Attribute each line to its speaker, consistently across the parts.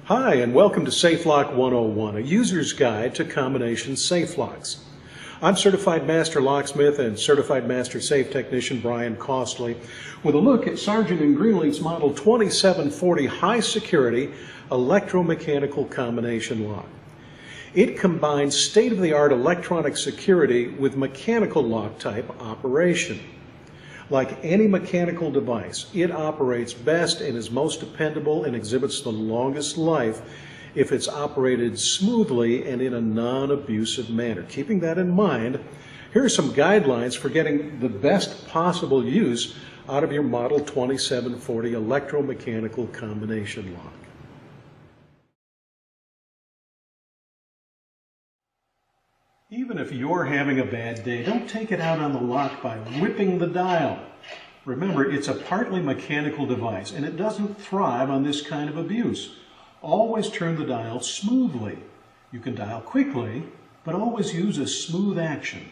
Speaker 1: Hi, and welcome to SafeLock101, a user's guide to combination safe locks. I'm Certified Master Locksmith and Certified Master Safe Technician Brian Costley with a look at Sargent Greenleaf's Model 2740 High Security Electromechanical Combination Lock. It combines state-of-the-art electronic security with mechanical lock type operation. Like any mechanical device, it operates best and is most dependable and exhibits the longest life if it's operated smoothly and in a non-abusive manner. Keeping that in mind, here are some guidelines for getting the best possible use out of your Model 2740 electromechanical combination lock. Even if you're having a bad day, don't take it out on the lock by whipping the dial. Remember, it's a partly mechanical device, and it doesn't thrive on this kind of abuse. Always turn the dial smoothly. You can dial quickly, but always use a smooth action.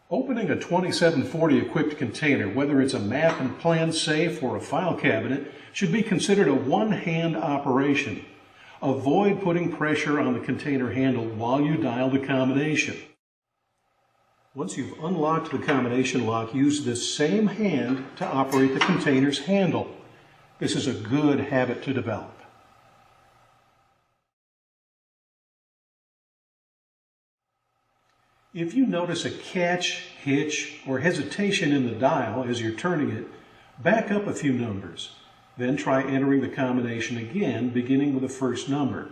Speaker 1: Opening a 2740 equipped container, whether it's a map and plan safe or a file cabinet, should be considered a one-hand operation. Avoid putting pressure on the container handle while you dial the combination. Once you've unlocked the combination lock, use this same hand to operate the container's handle. This is a good habit to develop. If you notice a catch, hitch, or hesitation in the dial as you're turning it, back up a few numbers. Then try entering the combination again, beginning with the first number.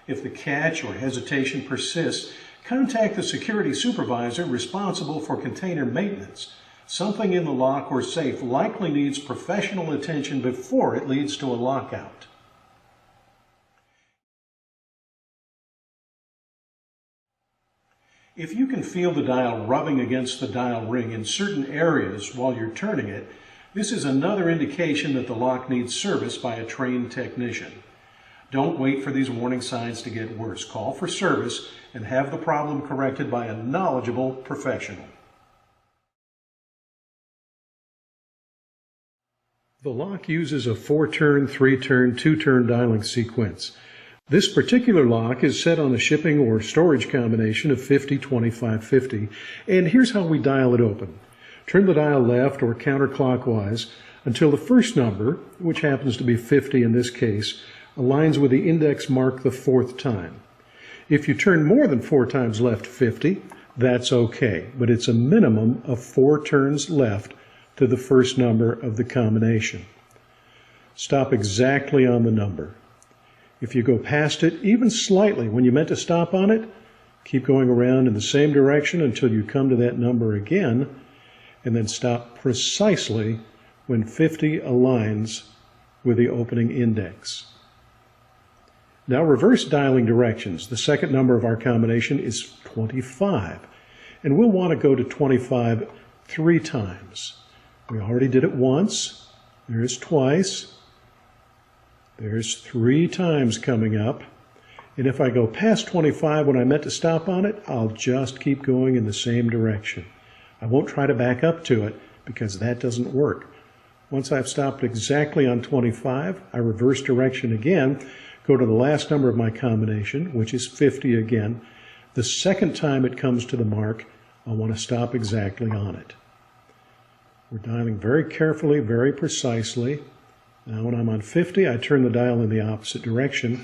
Speaker 1: If the catch or hesitation persists, contact the security supervisor responsible for container maintenance. Something in the lock or safe likely needs professional attention before it leads to a lockout. If you can feel the dial rubbing against the dial ring in certain areas while you're turning it, this is another indication that the lock needs service by a trained technician. Don't wait for these warning signs to get worse. Call for service and have the problem corrected by a knowledgeable professional. The lock uses a 4-turn, 3-turn, 2-turn dialing sequence. This particular lock is set on a shipping or storage combination of 50, 25, 50, and here's how we dial it open. Turn the dial left or counterclockwise until the first number, which happens to be 50 in this case, aligns with the index marked the 4th time. If you turn more than 4 times left 50, that's okay, but it's a minimum of 4 turns left to the first number of the combination. Stop exactly on the number. If you go past it, even slightly, when you meant to stop on it, keep going around in the same direction until you come to that number again, and then stop precisely when 50 aligns with the opening index. Now reverse dialing directions. The second number of our combination is 25, and we'll want to go to 25 3 times. We already did it once. There's twice. There's 3 times coming up. And if I go past 25 when I meant to stop on it, I'll just keep going in the same direction. I won't try to back up to it because that doesn't work. Once I've stopped exactly on 25, I reverse direction again, go to the last number of my combination, which is 50 again. The second time it comes to the mark, I want to stop exactly on it. We're dialing very carefully, very precisely. Now when I'm on 50, I turn the dial in the opposite direction,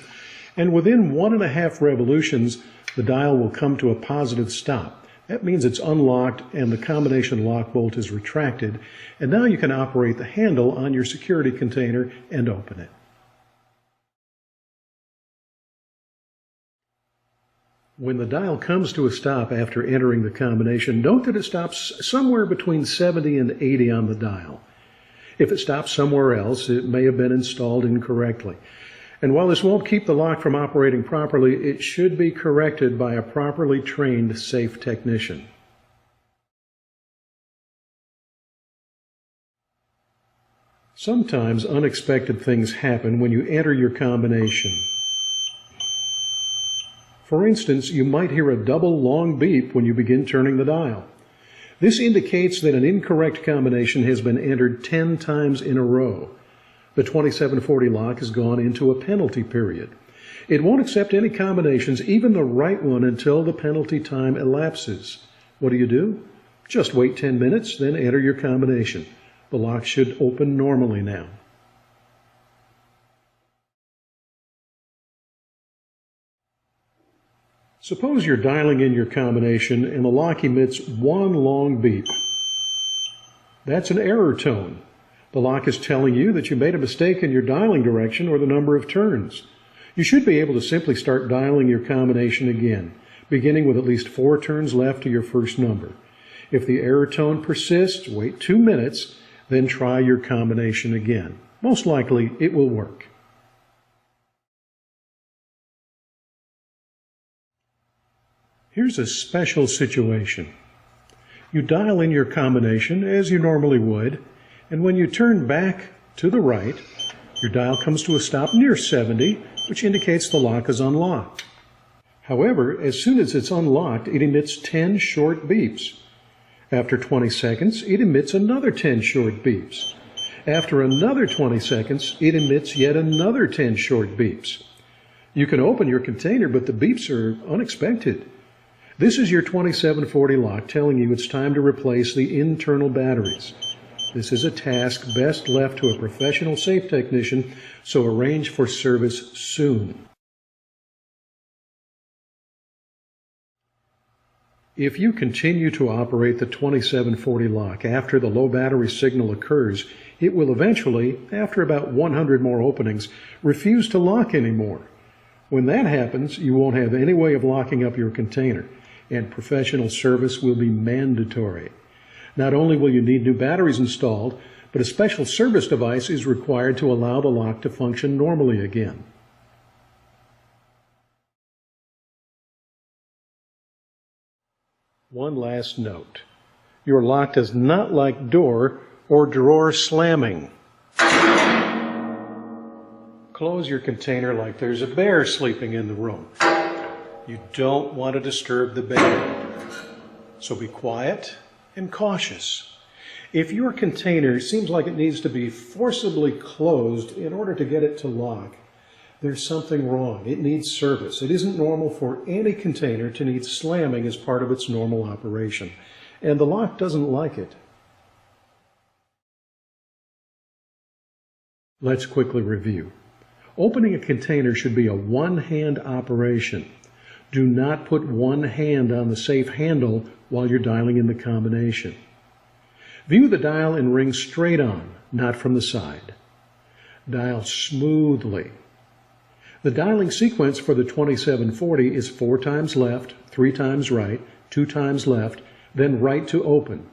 Speaker 1: and within 1.5 revolutions, the dial will come to a positive stop. That means it's unlocked and the combination lock bolt is retracted, and now you can operate the handle on your security container and open it. When the dial comes to a stop after entering the combination, note that it stops somewhere between 70 and 80 on the dial. If it stops somewhere else, it may have been installed incorrectly. And while this won't keep the lock from operating properly, it should be corrected by a properly trained safe technician. Sometimes unexpected things happen when you enter your combination. For instance, you might hear a double long beep when you begin turning the dial. This indicates that an incorrect combination has been entered 10 times in a row. The 2740 lock has gone into a penalty period. It won't accept any combinations, even the right one, until the penalty time elapses. What do? Just wait 10 minutes, then enter your combination. The lock should open normally now. Suppose you're dialing in your combination and the lock emits one long beep. That's an error tone. The lock is telling you that you made a mistake in your dialing direction or the number of turns. You should be able to simply start dialing your combination again, beginning with at least 4 turns left to your first number. If the error tone persists, wait 2 minutes, then try your combination again. Most likely, it will work. Here's a special situation. You dial in your combination as you normally would, and when you turn back to the right, your dial comes to a stop near 70, which indicates the lock is unlocked. However, as soon as it's unlocked, it emits 10 short beeps. After 20 seconds, it emits another 10 short beeps. After another 20 seconds, it emits yet another 10 short beeps. You can open your container, but the beeps are unexpected. This is your 2740 lock telling you it's time to replace the internal batteries. This is a task best left to a professional safe technician, so arrange for service soon. If you continue to operate the 2740 lock after the low battery signal occurs, it will eventually, after about 100 more openings, refuse to lock anymore. When that happens, you won't have any way of locking up your container, and professional service will be mandatory. Not only will you need new batteries installed, but a special service device is required to allow the lock to function normally again. One last note. Your lock does not like door or drawer slamming. Close your container like there's a bear sleeping in the room. You don't want to disturb the bear. So be quiet and cautious. If your container seems like it needs to be forcibly closed in order to get it to lock, there's something wrong. It needs service. It isn't normal for any container to need slamming as part of its normal operation, and the lock doesn't like it. Let's quickly review. Opening a container should be a one-hand operation. Do not put one hand on the safe handle while you're dialing in the combination. View the dial and ring straight on, not from the side. Dial smoothly. The dialing sequence for the 2740 is 4 times left, 3 times right, 2 times left, then right to open.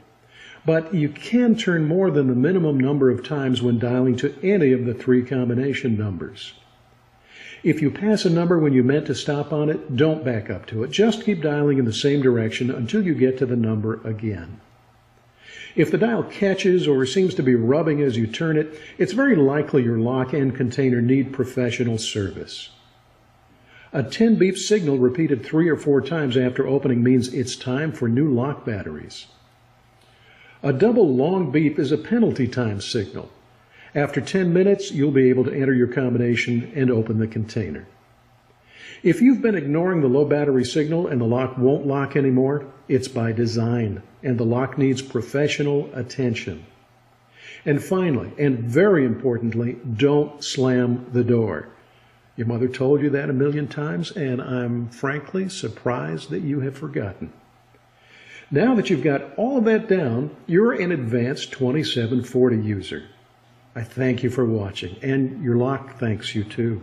Speaker 1: But you can turn more than the minimum number of times when dialing to any of the 3 combination numbers. If you pass a number when you meant to stop on it, don't back up to it. Just keep dialing in the same direction until you get to the number again. If the dial catches or seems to be rubbing as you turn it, it's very likely your lock and container need professional service. A 10 beep signal repeated 3 or 4 times after opening means it's time for new lock batteries. A double long beep is a penalty time signal. After 10 minutes, you'll be able to enter your combination and open the container. If you've been ignoring the low battery signal and the lock won't lock anymore, it's by design, and the lock needs professional attention. And finally, and very importantly, don't slam the door. Your mother told you that a million times, and I'm frankly surprised that you have forgotten. Now that you've got all of that down, you're an advanced 2740 user. I thank you for watching, and your lock thanks you too.